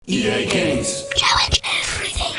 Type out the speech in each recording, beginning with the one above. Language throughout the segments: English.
EA Games. Challenge everything.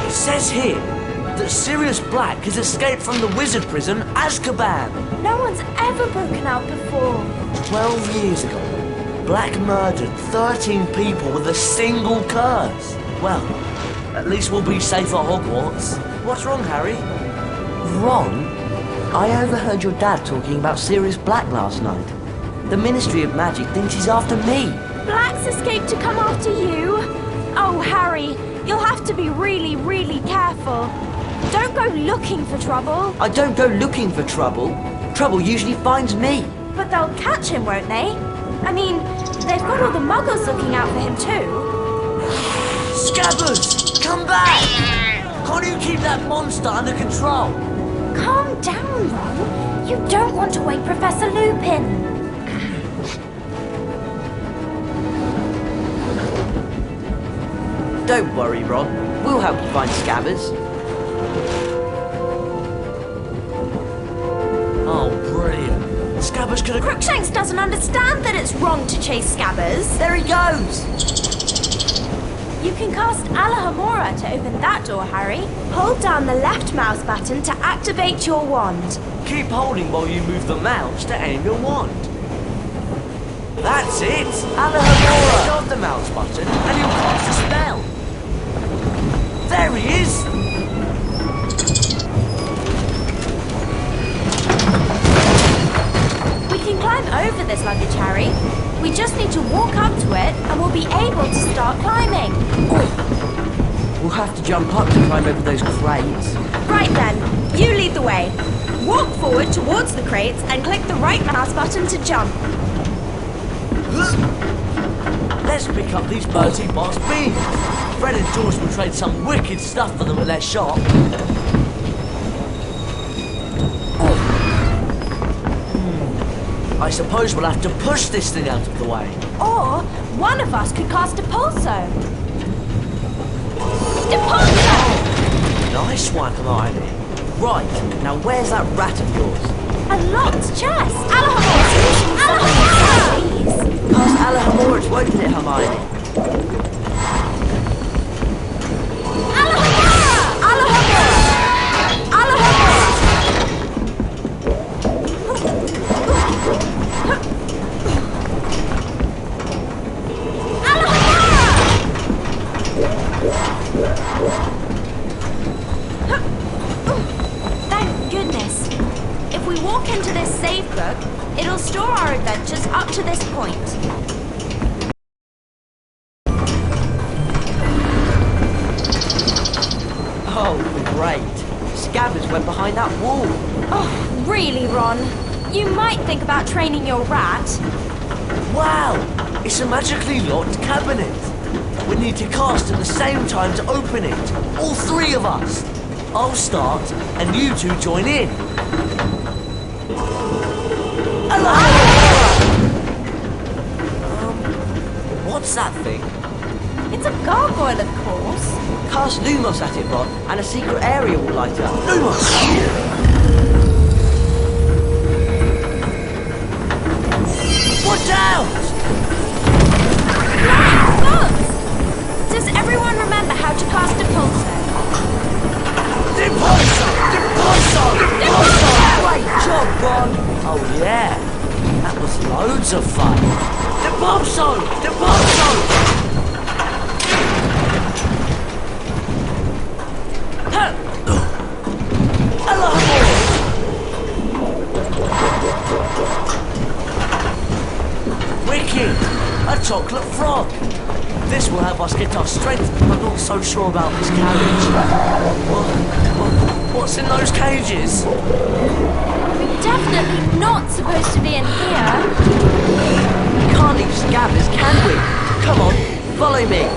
Says here that Sirius Black has escaped from the wizard prison Azkaban. No one's ever broken out before. 12 years ago, Black murdered 13 people with a single curse. Well, at least we'll be safe at Hogwarts. What's wrong, Harry? Ron? I overheard your dad talking about Sirius Black last night. The Ministry of Magic thinks he's after me. Black's escaped to come after you? Oh, Harry, you'll have to be really, really careful. Don't go looking for trouble. I don't go looking for trouble. Trouble usually finds me. But they'll catch him, won't they? I mean, they've got all the muggles looking out for him too. Scabbers, come back! Can't you keep that monster under control? Calm down, Ron. You don't want to wake Professor Lupin. Don't worry, Ron. We'll help you find Scabbers. Oh, brilliant. Scabbers could have... Crookshanks doesn't understand that it's wrong to chase Scabbers. There he goes! You can cast Alahamora to open that door, Harry. Hold down the left mouse button to activate your wand. Keep holding while you move the mouse to aim your wand. That's it! Alahamora! Hold the mouse button and you'll cast a spell. There he is! We can climb over this luggage, Harry. We just need to walk up to it and we'll be able to start climbing. Oh. We'll have to jump up to climb over those crates. Right then, you lead the way. Walk forward towards the crates and click the right mouse button to jump. Let's pick up these Bertie Bott's beans. Fred and George will trade some wicked stuff for them at their shop. I suppose we'll have to push this thing out of the way. Or one of us could cast a pulso. Depulso! Nice one, Hermione. Right, now where's that rat of yours? A locked chest! Alahamora! Alahamora! Please! Cast Alahamora to open it, Hermione. Thank goodness. If we walk into this save book, it'll store our adventures up to this point. Oh, great. Scabbers went behind that wall. Oh, really, Ron? You might think about training your rat. Wow, it's a magically locked cabinet. We need to cast at the same time to open it. All three of us. I'll start, and you two join in. What's that thing? It's a gargoyle, of course. Cast Lumos at it, Ron, and a secret area will light up. Lumos! Watch out! Flying bugs! Does everyone remember how to cast a pulso? Depulso! Depulso! Depulso! Great job, Ron! Oh yeah, that was loads of fun. Depulso! Depulso! chocolate frog. This will help us get our strength. I'm not so sure about this carriage. What's in those cages? We're definitely not supposed to be in here. We can't leave scabbers, can we? Come on, follow me.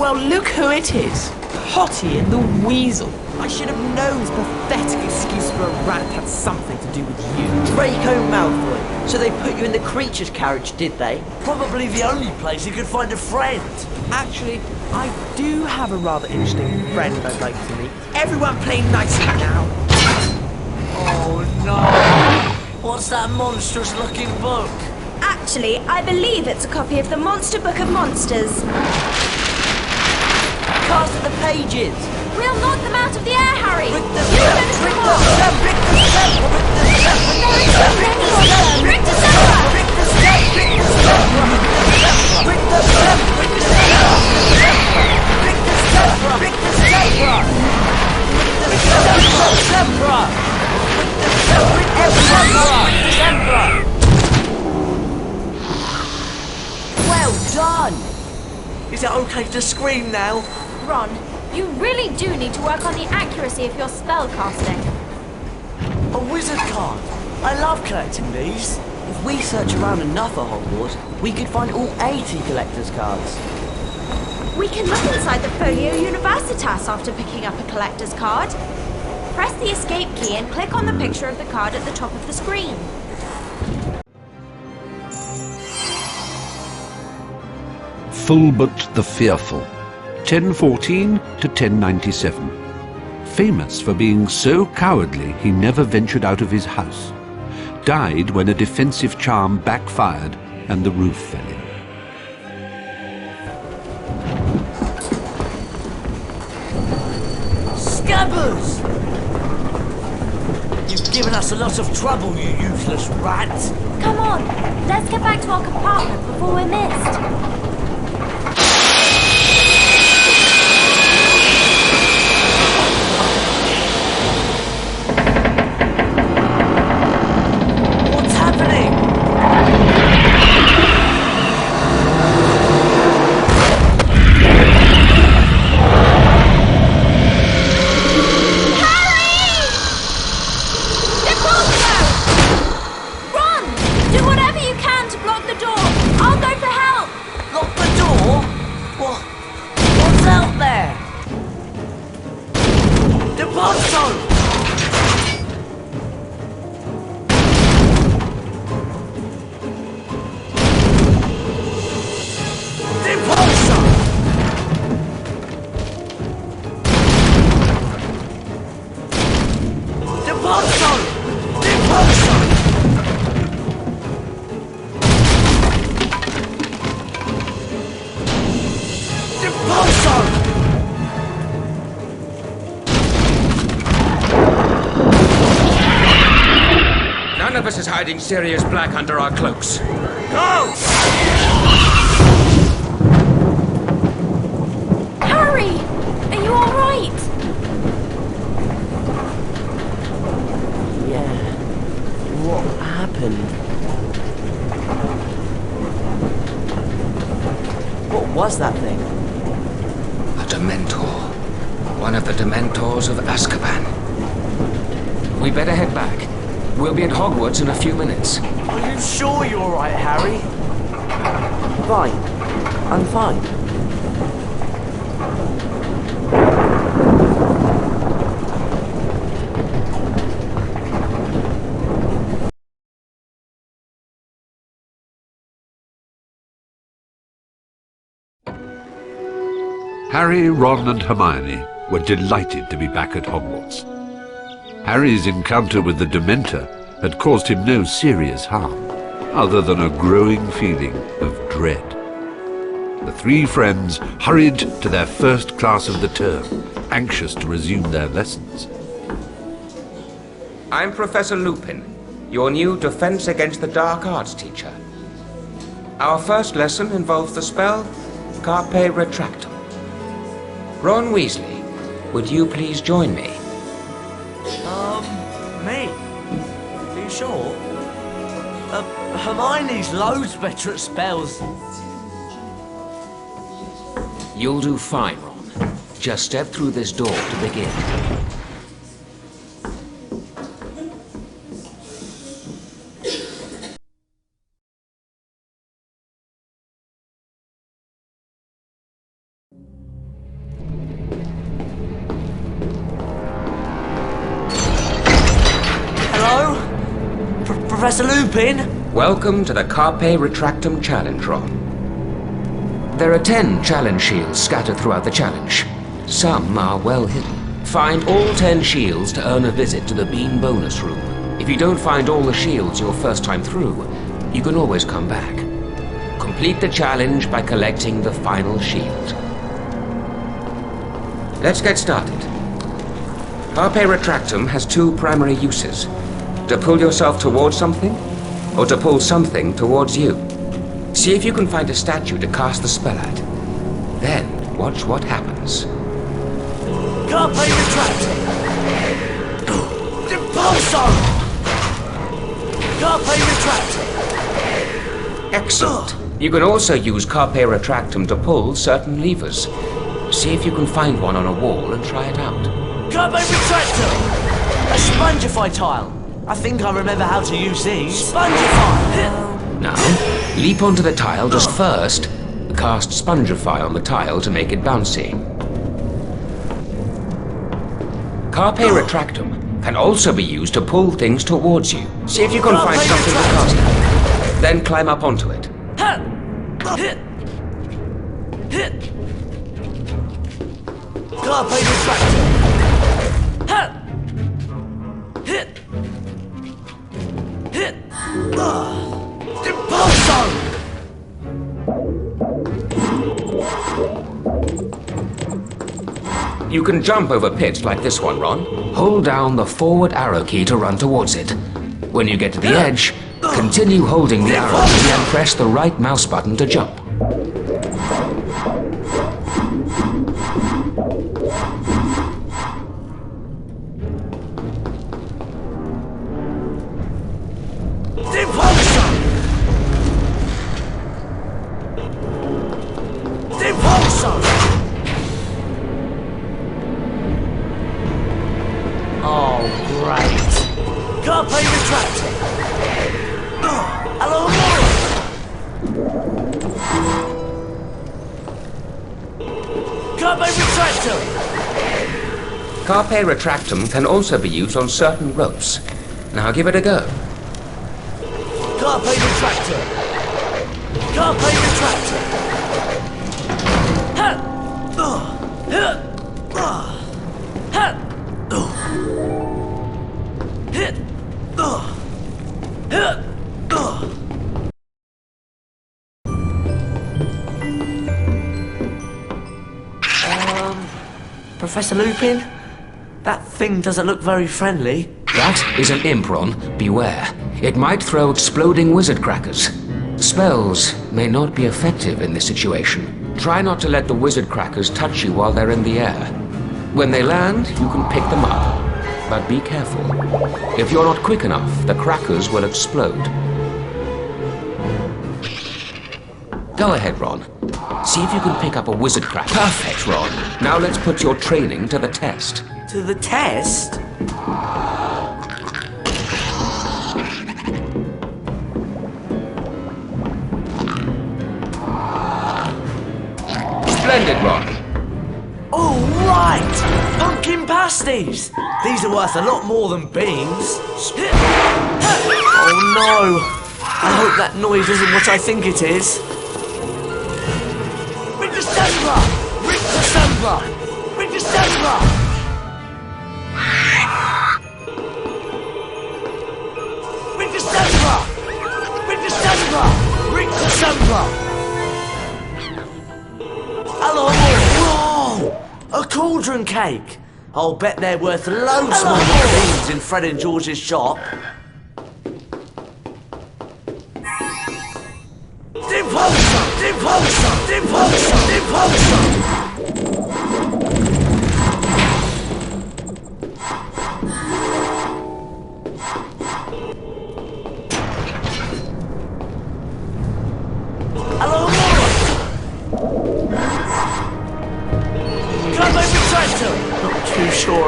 Well, look who it is. Hottie and the Weasel. I should have known this pathetic excuse for a rat had something to do with you. Draco Malfoy. So they put you in the creature's carriage, did they? Probably the only place you could find a friend. Actually, I do have a rather interesting friend I'd like to meet. Everyone play nicely now. Oh no! What's that monstrous looking book? Actually, I believe it's a copy of the Monster Book of Monsters. Cast at the pages. We'll knock them out of the air, Harry! Rick the You finish them off! Rick the step, Rick the step, There are so many of them! Rick the Zebra! Rick the step, Rick the step, Rick the step, Rick the step, Rick the step, Rick the step, Rick the zebra, Rick the zebra. Well done. Is it okay to scream now? Ron, you really do need to work on the accuracy of your spell casting. A wizard card. I love collecting these. If we search around enough at Hogwarts, we could find all 80 collector's cards. We can look inside the Folio Universitas after picking up a collector's card. Press the escape key and click on the picture of the card at the top of the screen. Fulbert the Fearful, 1014 to 1097. Famous for being so cowardly he never ventured out of his house. Died when a defensive charm backfired and the roof fell in. Scabbers! You've given us a lot of trouble, you useless rat. Come on, let's get back to our compartment before we're missed. What's happening? Lock the door? What's out there? Deponzo! Deponzo! Deponzo! Deponzo! None of us is hiding Sirius Black under our cloaks. Go! Harry! Are you alright? Yeah. What happened? What was that thing? A Dementor. One of the Dementors of Azkaban. We better head back. We'll be at Hogwarts in a few minutes. Are you sure you're alright, Harry? Fine. I'm fine. Harry, Ron and Hermione were delighted to be back at Hogwarts. Harry's encounter with the Dementor had caused him no serious harm, other than a growing feeling of dread. The three friends hurried to their first class of the term, anxious to resume their lessons. I'm Professor Lupin, your new Defense Against the Dark Arts teacher. Our first lesson involves the spell Carpe Retractum. Ron Weasley, would you please join me? Me? Are you sure? Hermione's loads better at spells. You'll do fine, Ron. Just step through this door to begin. Hello? Professor Lupin? Welcome to the Carpe Retractum Challenge, Ron. There are 10 challenge shields scattered throughout the challenge. Some are well hidden. Find all 10 shields to earn a visit to the Bean bonus room. If you don't find all the shields your first time through, you can always come back. Complete the challenge by collecting the final shield. Let's get started. Carpe Retractum has 2 primary uses. To pull yourself towards something, or to pull something towards you. See if you can find a statue to cast the spell at. Then, watch what happens. Carpe Retractum! Impulso! Carpe Retractum! Excellent. You can also use Carpe Retractum to pull certain levers. See if you can find one on a wall and try it out. Carpe Retractum! A spongify tile! I think I remember how to use these. Spongify! Now, leap onto the tile just first. Cast Spongify on the tile to make it bouncy. Carpe Retractum can also be used to pull things towards you. See if you can find something to cast at. Then climb up onto it. Carpe Retractum! Impulso! You can jump over pits like this one, Ron. Hold down the forward arrow key to run towards it. When you get to the edge, continue holding the arrow key and press the right mouse button to jump. Oh, great. Carpe Retractum! Hello, Carpe Retractum! Carpe Retractum can also be used on certain ropes. Now give it a go. Carpe Retractum! Carpe Retractum! Professor Lupin? That thing doesn't look very friendly. That is an imp, Ron. Beware. It might throw exploding wizard crackers. Spells may not be effective in this situation. Try not to let the wizard crackers touch you while they're in the air. When they land, you can pick them up. But be careful. If you're not quick enough, the crackers will explode. Go ahead, Ron. See if you can pick up a wizard cracker. Perfect, Ron. Now let's put your training to the test. To the test? Splendid, Ron. Oh, right! Pumpkin pasties! These are worth a lot more than beans. Oh, no. I hope that noise isn't what I think it is. Sandra! Rick the Sandra! Rick the Sandra! Rick the Sandra! Rick the Sandra! Rick the Sandra! Hello! Whoa! A cauldron cake! I'll bet they're worth loads more than beans in Fred and George's shop. Impulso! Impulso! Impulso! Impulso!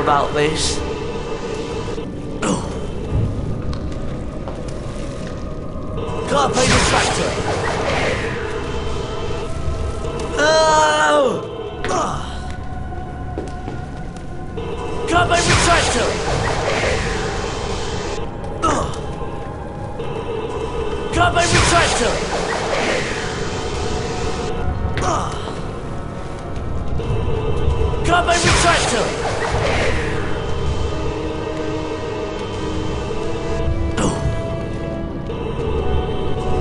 about this. Carpe retractor. Oh! Carpe retractor. Carpe retractor. Carpe retractor.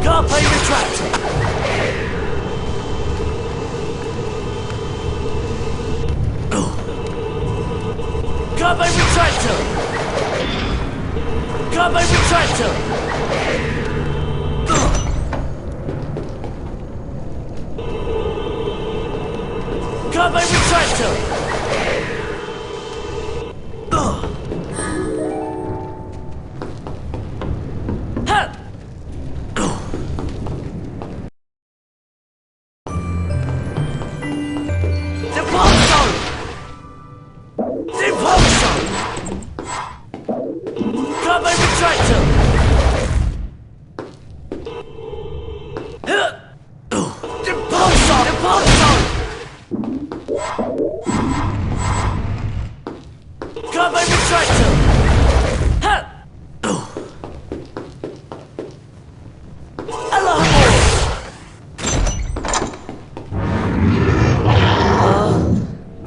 Carpe retractor. Carpe retractor. Carpe retractor. Carpe retractor.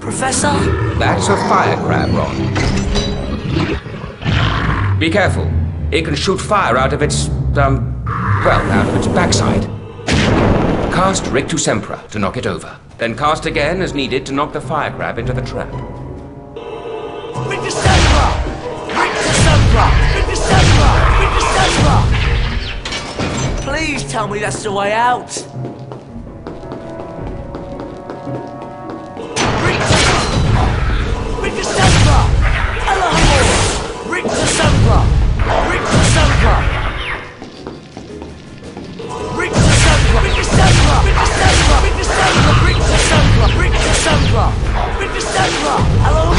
Professor? That's a fire crab, Ron. Be careful. It can shoot fire out of its, out of its backside. Cast Rictus Sempra to knock it over. Then cast again as needed to knock the fire crab into the trap. Rictus Sempra! Rictus Sempra! Rictus Sempra! Rictus Sempra! Please tell me that's the way out. Rictus Sempra! Alahor! Rictus Sempra! Rictus Sempra! Rictus Sempra! Rictus Sempra! Rictus Sempra! Rictus Sempra! Rictus Sempra! Rictus Sempra! Rictus Sempra! Alahor!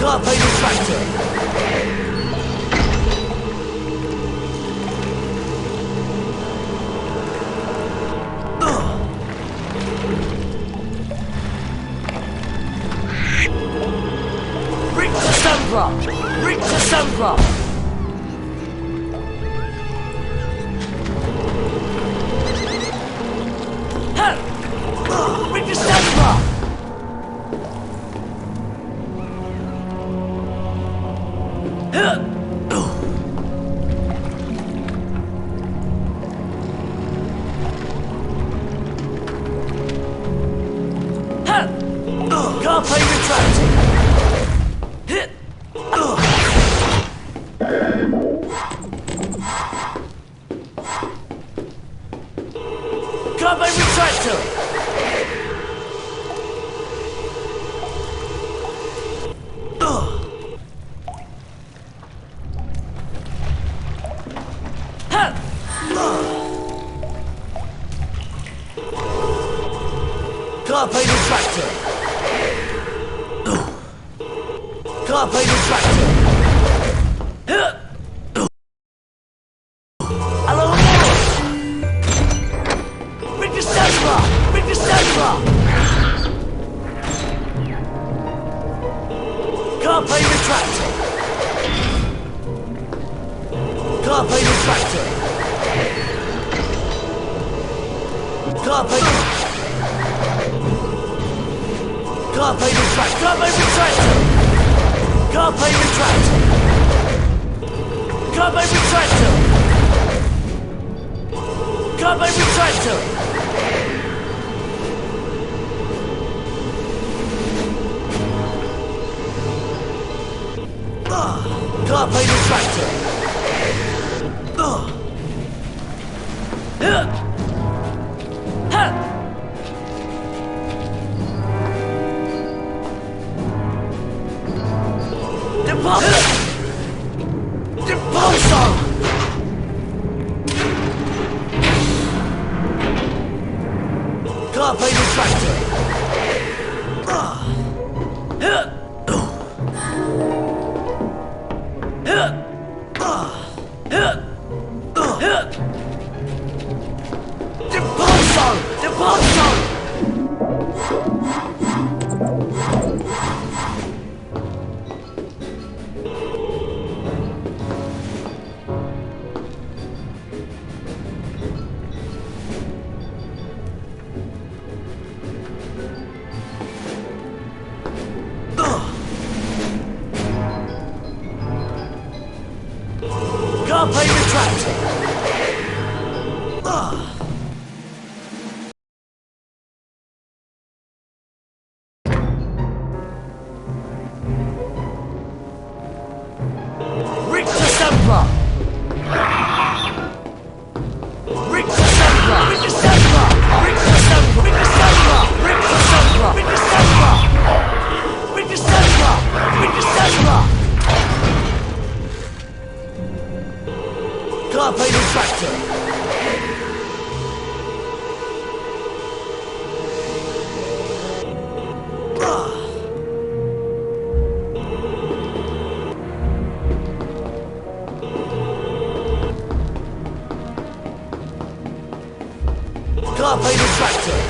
Carpe retractor. Rictus Sempra. Rictus Sempra. Rictus Sempra. Carpe retractor. Carpe retractor. Carpe retractor. Carpe retractor. Hello, Rictus Sempra. Rictus Sempra. Carpe retractor. Carpe retractor. Carpe Carpe retractor. Carpe retractor. Carpe retractor. Carpe retractor. Carpe retractor. Carpe retractor. Carpe retractor! Depulso! Depulso! Carpe retractor! Rictus Sempra! Rictus Sempra! Rictus Sempra! Rictus Sempra! Rictus Sempra! Rictus Sempra! Rictus Sempra! Rictus Sempra! Carpe retractor! Carpe retractor!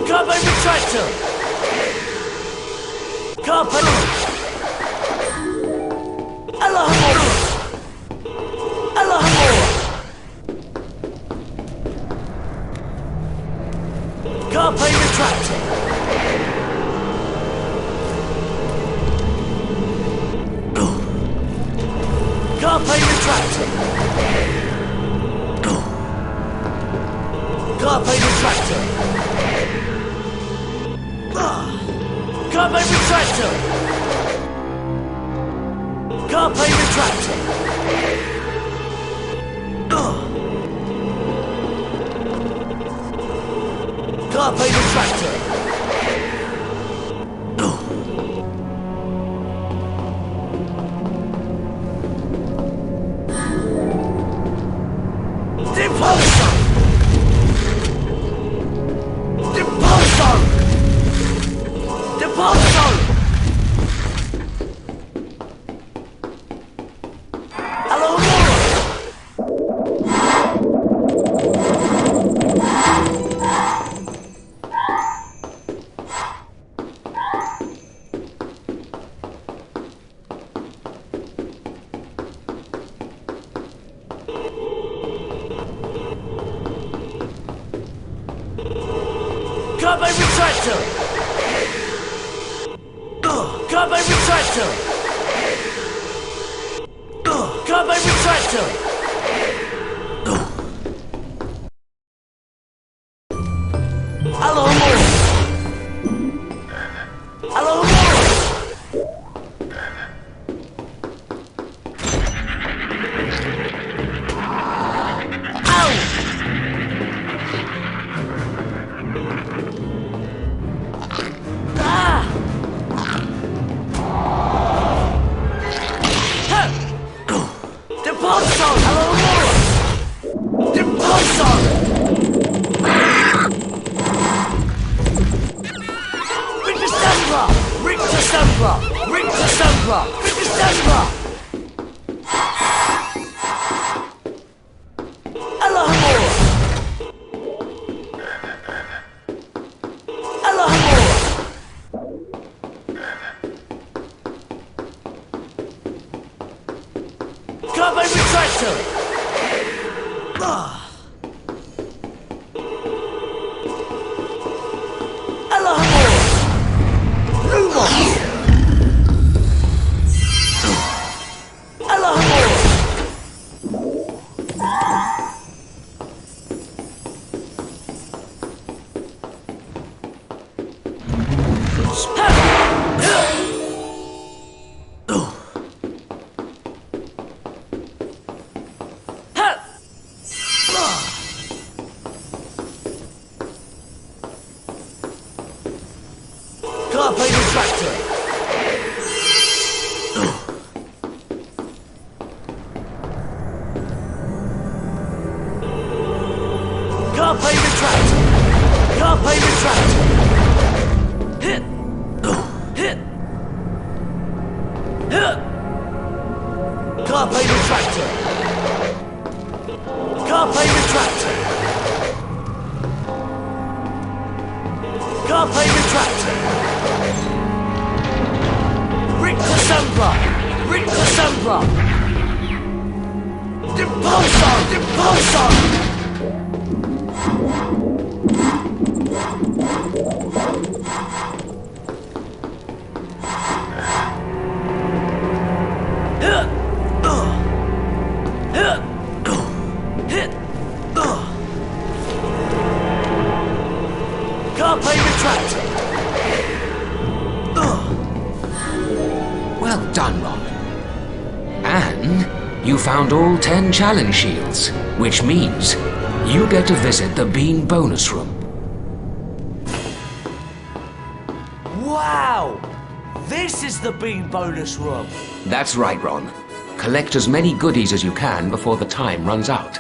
Carpe retractor! Carpe... Allahamora! Allahamora! Carpe retractor! Carpe retractor! Carpe retractor! Carpe retractor! Carpe retractor! Carpe retractor! Depulso! Depulso! Depulso! Allahamora! Carpe retractor! Carpe retractor! Carpe retractor! Allahamora! Allahamora! Ow! Ah! Depulso! Allahamora! Depulso! Rictus Sempra! Rictus Sempra! Rictus Sempra! Rictus Sempra! Allahamora! Allahamora! Carpe retractor! Allahamora! Lumos! Allahamora! Carpe retractor. Carpe retractor. Carpe retractor. Hit. Hit. Hit. Carpe retractor. Carpe retractor. Carpe retractor. Rick Cassandra. Rick Cassandra. Impulsor. Impulsor. Well done, Ron. And you found all 10 challenge shields, which means you get to visit the Bean bonus room. Wow! This is the Bean bonus room. That's right, Ron. Collect as many goodies as you can before the time runs out.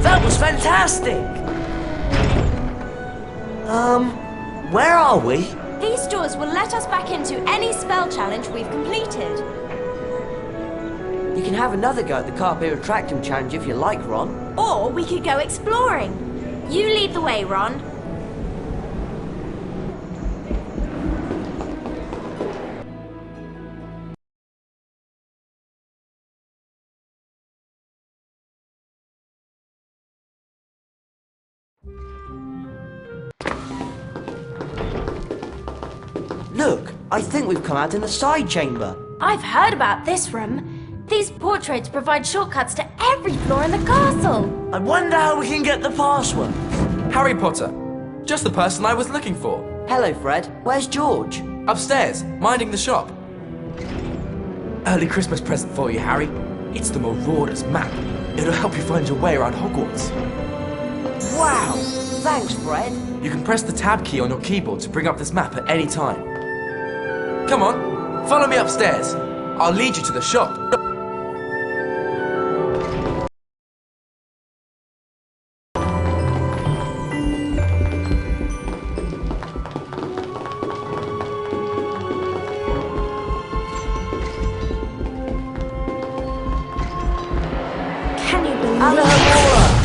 That was fantastic! Where are we? These doors will let us back into any spell challenge we've completed. You can have another go at the Carpe Retractum challenge if you like, Ron. Or we could go exploring. You lead the way, Ron. Look, I think we've come out in the side chamber. I've heard about this room. These portraits provide shortcuts to every floor in the castle. I wonder how we can get the password. Harry Potter. Just the person I was looking for. Hello, Fred. Where's George? Upstairs, minding the shop. Early Christmas present for you, Harry. It's the Marauders map. It'll help you find your way around Hogwarts. Wow! Thanks, Fred. You can press the tab key on your keyboard to bring up this map at any time. Come on, follow me upstairs. I'll lead you to the shop. Can you believe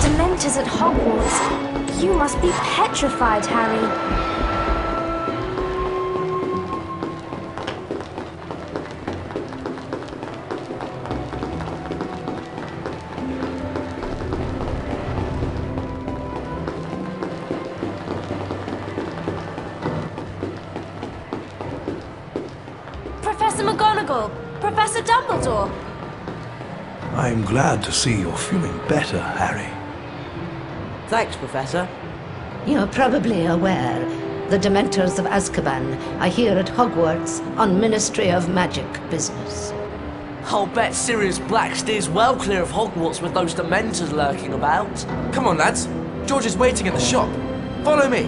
Dementors at Hogwarts? You must be petrified, Harry. Professor McGonagall! Professor Dumbledore! I'm glad to see you're feeling better, Harry. Thanks, Professor. You're probably aware the Dementors of Azkaban are here at Hogwarts on Ministry of Magic business. I'll bet Sirius Black steers well clear of Hogwarts with those Dementors lurking about. Come on, lads. George is waiting at the shop. Follow me.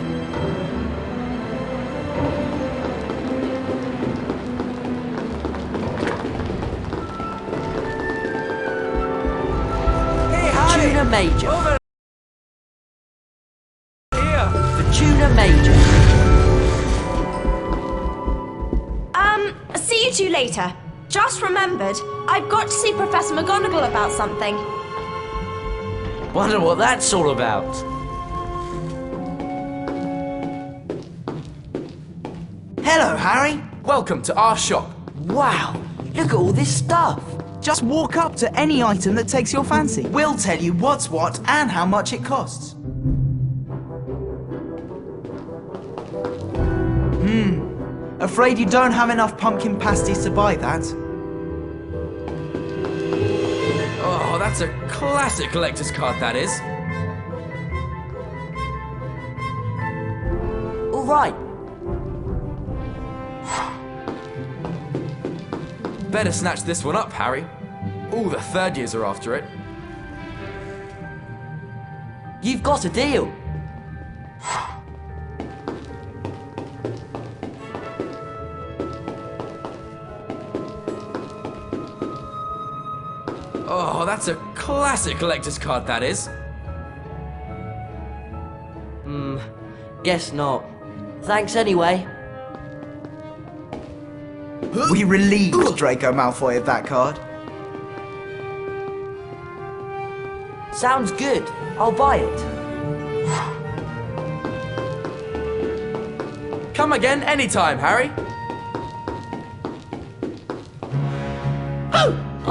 Hey, Harry! Tuna Major. Over here! The Tuna Major. See you two later. Just remembered, I've got to see Professor McGonagall about something. Wonder what that's all about. Hello, Harry. Welcome to our shop. Wow, look at all this stuff. Just walk up to any item that takes your fancy. We'll tell you what's what and how much it costs. Afraid you don't have enough pumpkin pasties to buy that. Oh, that's a classic collector's card, that is. All right. Better snatch this one up, Harry. All the third years are after it. You've got a deal. Oh, that's a classic collector's card, that is. Guess not. Thanks anyway. We relieved Draco Malfoy of that card. Sounds good. I'll buy it. Come again anytime, Harry.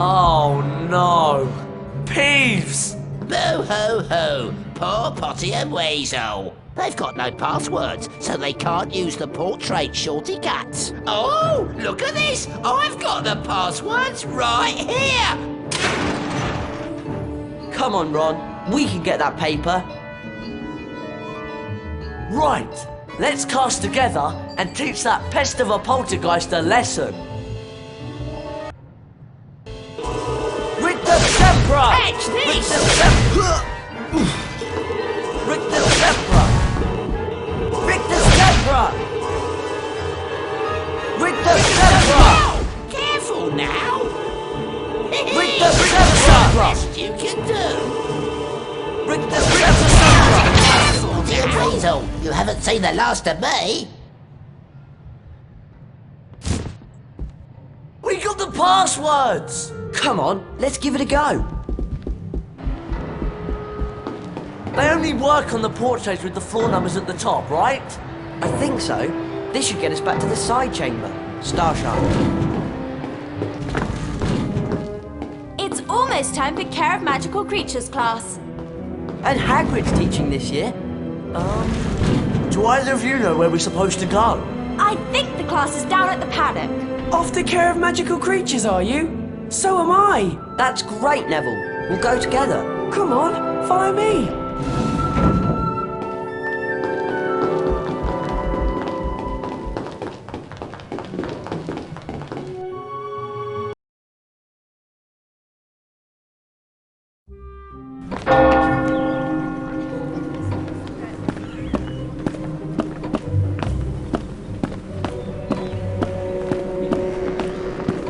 Oh no. Peeves! Boo hoo hoo! Poor Potty and Weasel. They've got no passwords, so they can't use the portrait shorty cats. Oh, look at this! I've got the passwords right here! Come on, Ron. We can get that paper. Right. Let's cast together and teach that pest of a poltergeist a lesson. Catch this! Rictus Tempra! Rictus Tempra! Rictus Tempra! Careful now! Rictus Tempra! Best you can do! Rictus Tempra! Potty and Weasel, you haven't seen the last of me! We got the passwords! Come on, let's give it a go. They only work on the portraits with the floor numbers at the top, right? I think so. This should get us back to the side chamber. Starsharp. It's almost time for Care of Magical Creatures class. And Hagrid's teaching this year. Do either of you know where we're supposed to go? I think the class is down at the paddock. Off to Care of Magical Creatures, are you? So am I. That's great, Neville. We'll go together. Come on, follow me.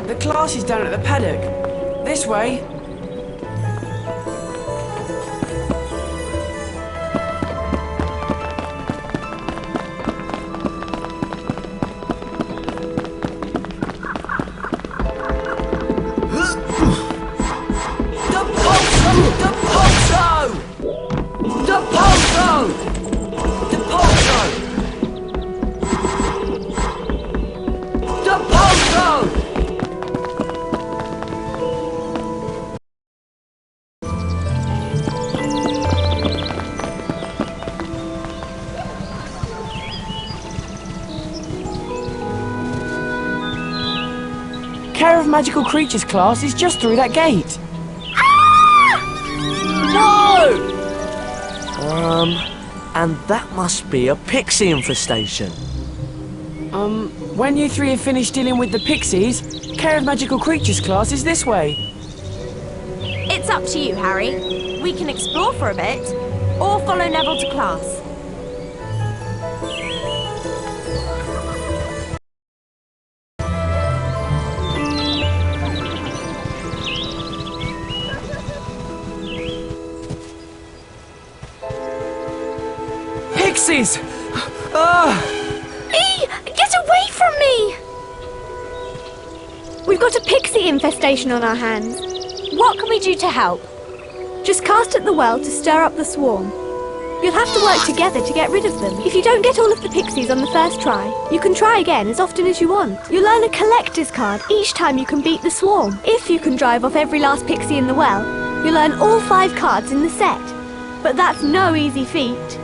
The class is down at the paddock. This way. Magical Creatures class is just through that gate. No! And that must be a pixie infestation. When you three have finished dealing with the pixies, Care of Magical Creatures class is this way. It's up to you, Harry. We can explore for a bit, or follow Neville to class. Pixies! Ah! Get away from me! We've got a pixie infestation on our hands. What can we do to help? Just cast at the well to stir up the swarm. You'll have to work together to get rid of them. If you don't get all of the pixies on the first try, you can try again as often as you want. You'll earn a collector's card each time you can beat the swarm. If you can drive off every last pixie in the well, you'll earn all 5 cards in the set. But that's no easy feat.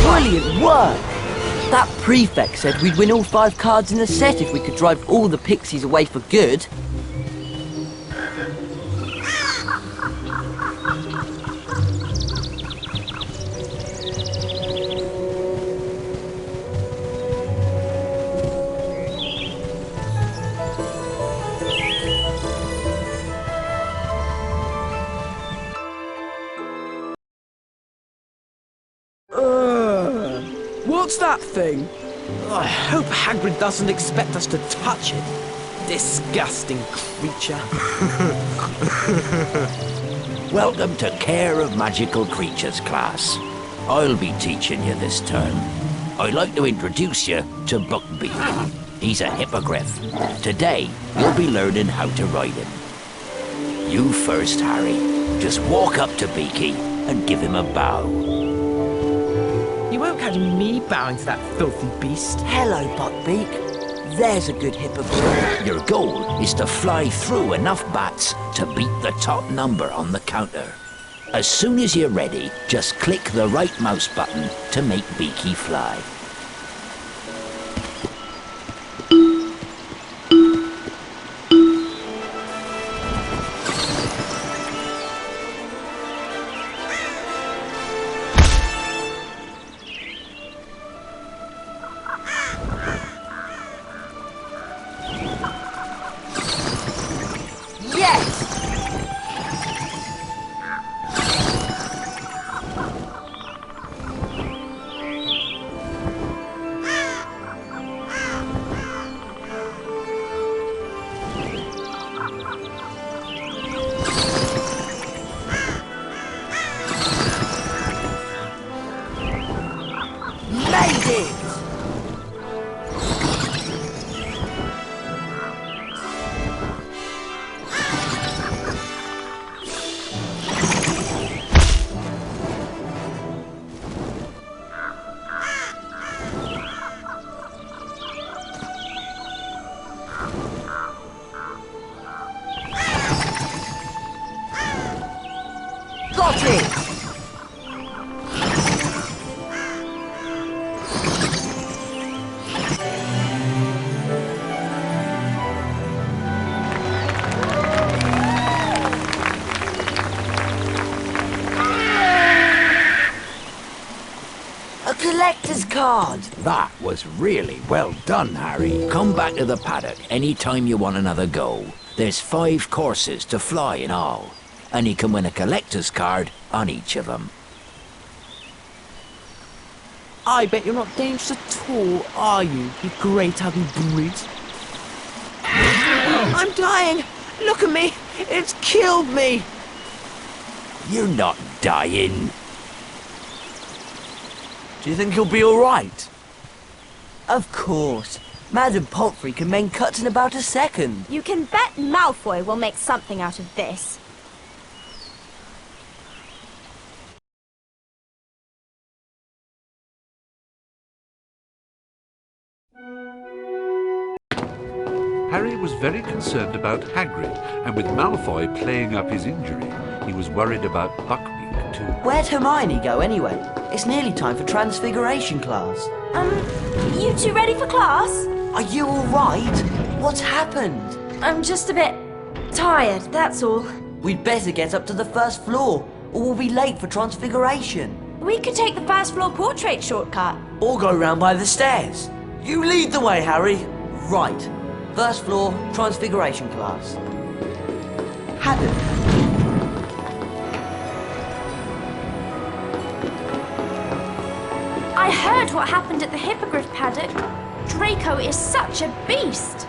Brilliant work! That prefect said we'd win all 5 cards in the set if we could drive all the pixies away for good. What's that thing? I hope Hagrid doesn't expect us to touch it. Disgusting creature. Welcome to Care of Magical Creatures class. I'll be teaching you this term. I'd like to introduce you to Buckbeak. He's a hippogriff. Today, you'll be learning how to ride him. You first, Harry. Just walk up to Beaky and give him a bow. You won't catch me bowing to that filthy beast. Hello, Buckbeak. There's a good hippogriff. Your goal is to fly through enough bats to beat the top number on the counter. As soon as you're ready, just click the right mouse button to make Beaky fly. Got it! A collector's card! That was really well done, Harry. Come back to the paddock anytime you want another go. There's 5 courses to fly in all, and you can win a collector's card on each of them. I bet you're not dangerous at all, are you, you great ugly brute? I'm dying! Look at me! It's killed me! You're not dying. Do you think he'll be alright? Of course. Madam Pomfrey can make cuts in about a second. You can bet Malfoy will make something out of this. Harry was very concerned about Hagrid, and with Malfoy playing up his injury, he was worried about Buckbeak too. Where'd Hermione go anyway? It's nearly time for Transfiguration class. You two ready for class? Are you alright? What's happened? I'm just a bit tired, that's all. We'd better get up to the first floor, or we'll be late for Transfiguration. We could take the first floor portrait shortcut. Or go round by the stairs. You lead the way, Harry. Right. First floor, Transfiguration class. Haddon. I heard what happened at the Hippogriff paddock. Draco is such a beast.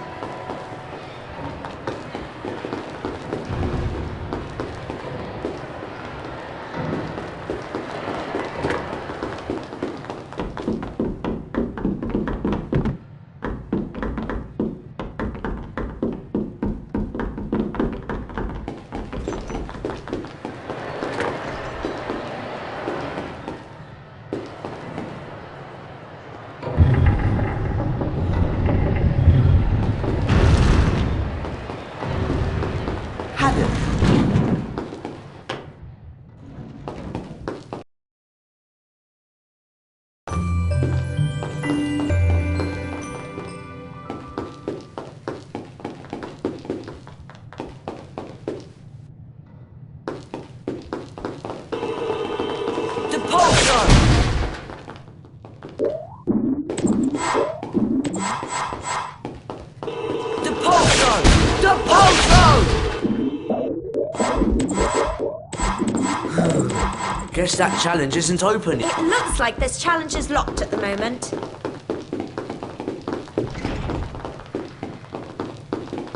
Guess that challenge isn't open. It looks like this challenge is locked at the moment.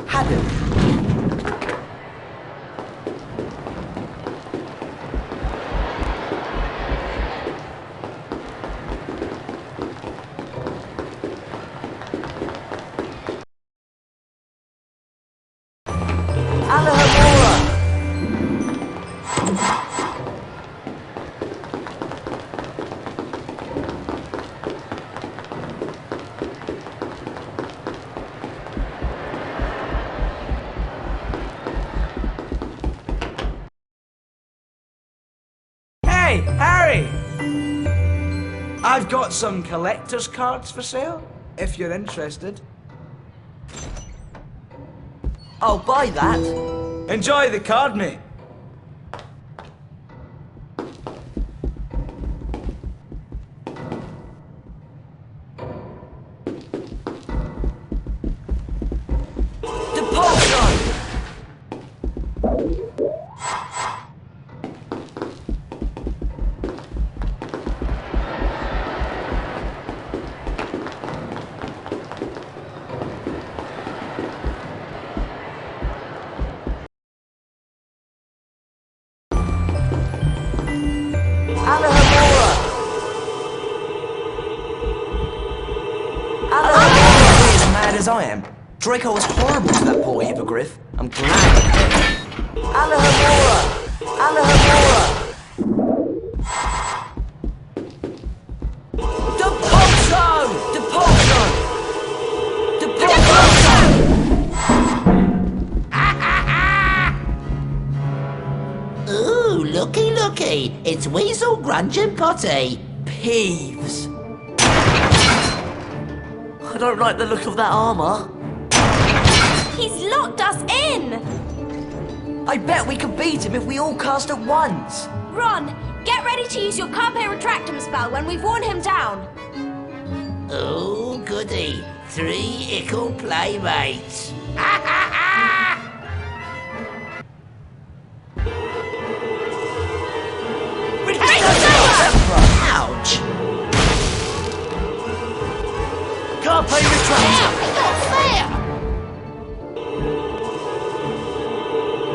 Haddon. Hey, Harry! I've got some collector's cards for sale, if you're interested. I'll buy that. Enjoy the card, mate. As I am. Draco was horrible to that poor hippogriff. I'm glad. Alohomora! Alohomora! Depulso! Depulso! Depulso! Ooh, looky, looky. It's Weasel, Grunge and Potty. Peeves. I don't like the look of that armour. He's locked us in! I bet we could beat him if we all cast at once. Ron, get ready to use your Carpe Retractum spell when we've worn him down. Oh, goody. 3 ickle playmates. Ouch! Carpe Retractum! Not fair!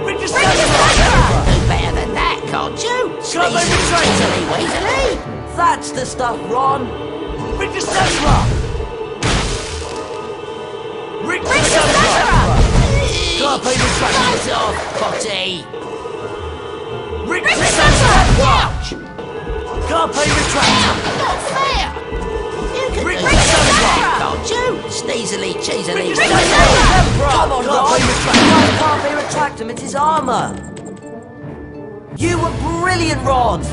Bring the Do statue! better than that, can't you? Carpe Retractum! Weasley! That's That's the stuff, Ron! Rick the Stepper! Rick the Stepper! Carpe retractum! Buzz off, Potty! Rick the Stepper! Watch! Carpe retractum! Not fair! You can Rick do the that, Stepper! can't you? Sneezily, cheesily, Come on, Ron! Carpe retractum, it's his armour! You were brilliant, Ron!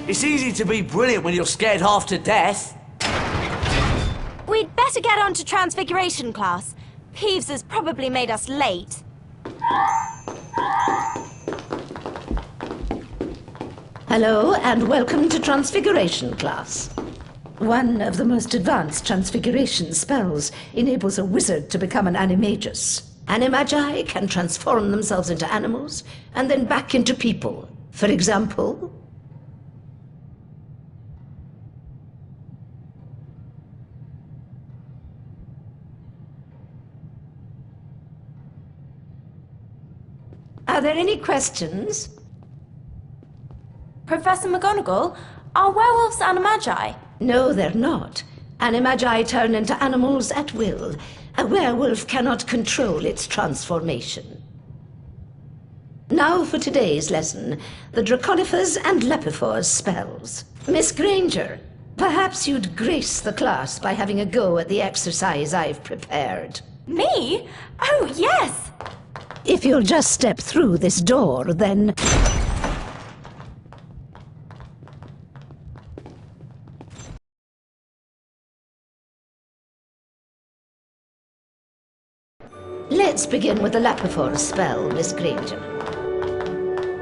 It's easy to be brilliant when you're scared half to death. We'd better get on to Transfiguration class. Peeves has probably made us late. Hello, and welcome to Transfiguration class. One of the most advanced transfiguration spells enables a wizard to become an animagus. Animagi can transform themselves into animals and then back into people. For example... Are there any questions? Professor McGonagall, are werewolves animagi? No, they're not. Animagi turn into animals at will. A werewolf cannot control its transformation. Now for today's lesson, the Draconifers and Lepifors spells. Miss Granger, perhaps you'd grace the class by having a go at the exercise I've prepared. Me? Oh, yes! If you'll just step through this door, then... Let's begin with the Lepifors spell, Miss Granger.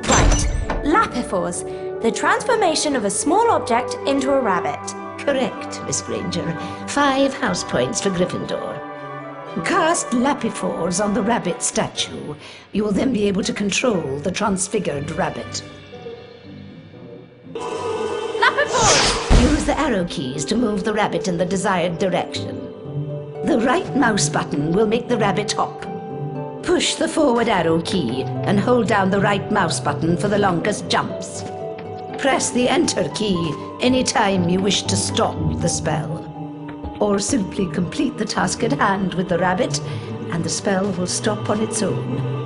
Right. Lapifors, the transformation of a small object into a rabbit. Correct, Miss Granger. 5 house points for Gryffindor. Cast Lapifors on the rabbit statue. You will then be able to control the transfigured rabbit. Lapifors! Use the arrow keys to move the rabbit in the desired direction. The right mouse button will make the rabbit hop. Push the forward arrow key and hold down the right mouse button for the longest jumps. Press the enter key anytime you wish to stop the spell. Or simply complete the task at hand with the rabbit, and the spell will stop on its own.